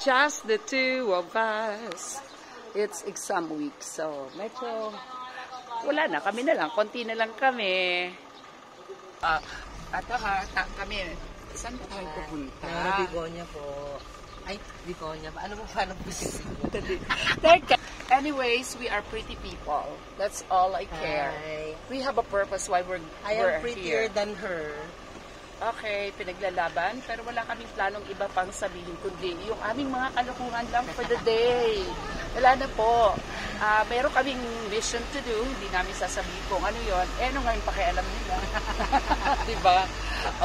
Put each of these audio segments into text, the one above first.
just the two of us. It's exam week, so medyo wala na, kami na lang, konti na lang kami. Kami, saan ba tayo pupunta? Bigonya po. Ay, Bigonya pa. Ano mo paano po siya? Anyways, we are pretty people. That's all I care. Hi. We have a purpose why we're I am prettier here. than her. Okay, pinaglalaban, pero wala kaming planong iba pang sabihin, kundi yung aming mga kalokohan lang for the day. Wala na po. Meron kaming mission to do, hindi namin sasabihin kung ano yun. Ano nga yung pakialam nila? Diba?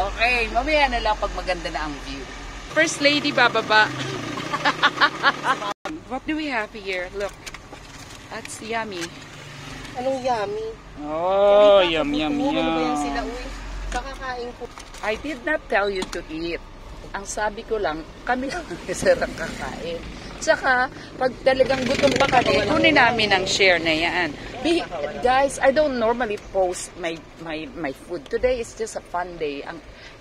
Okay, mamaya na lang pag maganda na ang view. First lady, bababa. What do we have here? Look, that's yummy. Anong yummy? Oh, yum. Ano ba yan sila? Uy, kakakain ko. I did not tell you to eat. Ang sabi ko lang, kami lang sarang kakain. Tsaka, pag talagang gutom pa kami, kunin namin ang share na yan. Guys, I don't normally post my food. Today is just a fun day.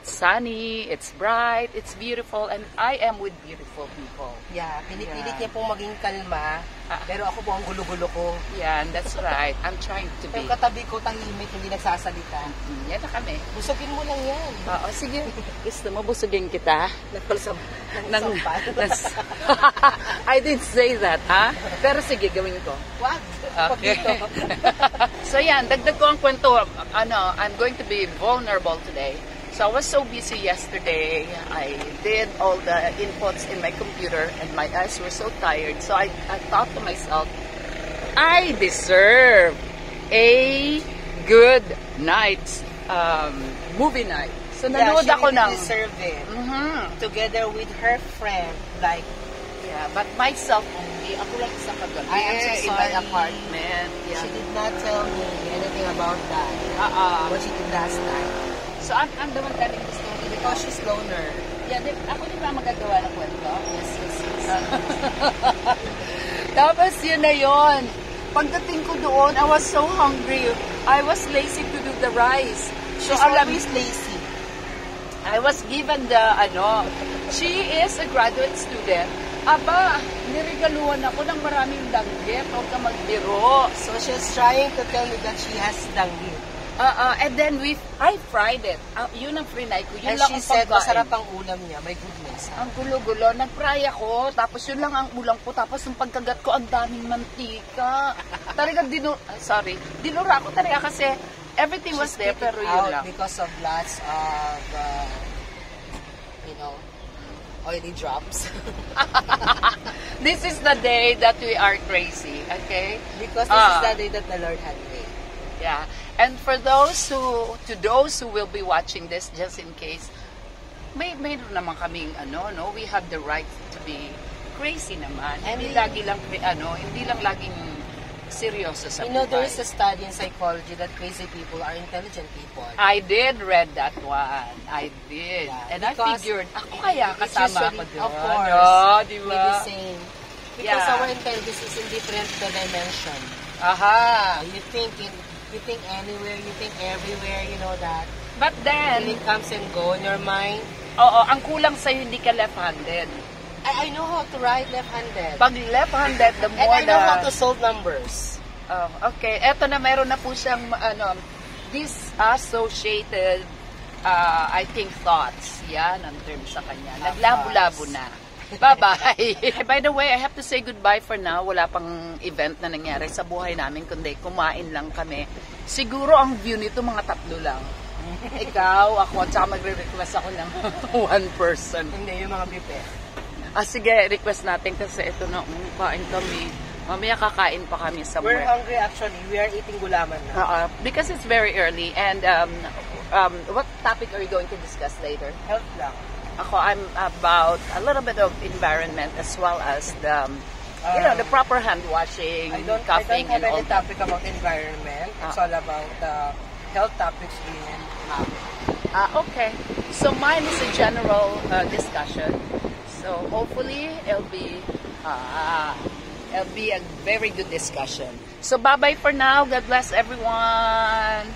It's sunny, it's bright, it's beautiful, and I am with beautiful people. Yeah, pinipilit niya pong maging kalma, pero ako po ang gulo-gulo ko. Yeah, that's right. I'm trying to be. Yung katabi ko tahimik, hindi nagsasalita. Yan na kami. Busugin mo lang yan. Oo, sige. Gusto mo busugin kita? I didn't say that, ha? Pero sige, gawin ko. Wag. Okay. So yan, dagdag ko ang kwento. I'm going to be vulnerable today. So I was so busy yesterday. I did all the inputs in my computer and my eyes were so tired. So I thought to myself, I deserve a good night's movie night. So nanood ako ng... Yeah, she really deserve it. Together with her friend, like... Yeah, but myself only. Ako lang sa kagabi. I am so sorry. In my apartment. Yeah. She did not tell me anything about that. What she did last night. So I'm the one telling the story because she's loner. Yeah, ako di ba magagawa ng kwento? Yes. Tapos yun na yun. Pagdating ko doon, I was so hungry. I was lazy to do the rice. She's always lazy. I was given the, she is a graduate student. Aba, niregaluhan ako ng maraming danggit. Huwag ka magbiro. So she's trying to tell me that she has danggit. And then I fried it. Yun ang frinay ko. Yun and lang she ang said, pagkain. masarap ang ulam niya. My goodness. Ang gulo-gulo. Nag-fry ako. Tapos yun lang ang ulam ko. Tapos yung pagkagat ko, ang daming mantika. Talagang dinura ko talaga kasi everything was there, pero yun lang. Because of lots of, oily drops. This is the day that we are crazy, okay? Because this is the day that the Lord had made. Yeah. And for those who will be watching this, just in case, mayroon naman kaming we have the right to be crazy naman. Hindi lang laging seryoso sa buhay. There is a study in psychology that crazy people are intelligent people. I did read that one. I did. Yeah, and I figured, ako kaya kasama ako doon. Of course. Diba? We're the same. Because our intelligence is in different dimension. You think anywhere, you think everywhere, you know that. But then, it comes and go in your mind. Oo, ang kulang sa'yo, hindi ka left-handed. I know how to write left-handed. Pag left-handed, the more and I know how to solve numbers. Oh, okay. Eto na, meron na po siyang, disassociated, I think, thoughts. Yan, ang term sa kanya. Naglabo-labo na. Bye-bye. By the way, I have to say goodbye for now. Wala pang event na nangyari sa buhay namin, kundi kumain lang kami. Siguro ang view nito, mga tatlo lang. Ikaw, ako, at saka magre-request ako ng one person. Hindi, yung mga bipe. Sige, request natin kasi ito na, kain kami. Mamaya kakain pa kami somewhere. We're hungry actually. We are eating gulaman na. Because it's very early. And what topic are you going to discuss later? Health lang. I'm about a little bit of environment as well as the, the proper hand washing, cupping, and all. I don't have any that. topic about environment. It's all about health topics being habit. Okay. So mine is a general discussion. So hopefully it'll be a very good discussion. So bye-bye for now. God bless everyone.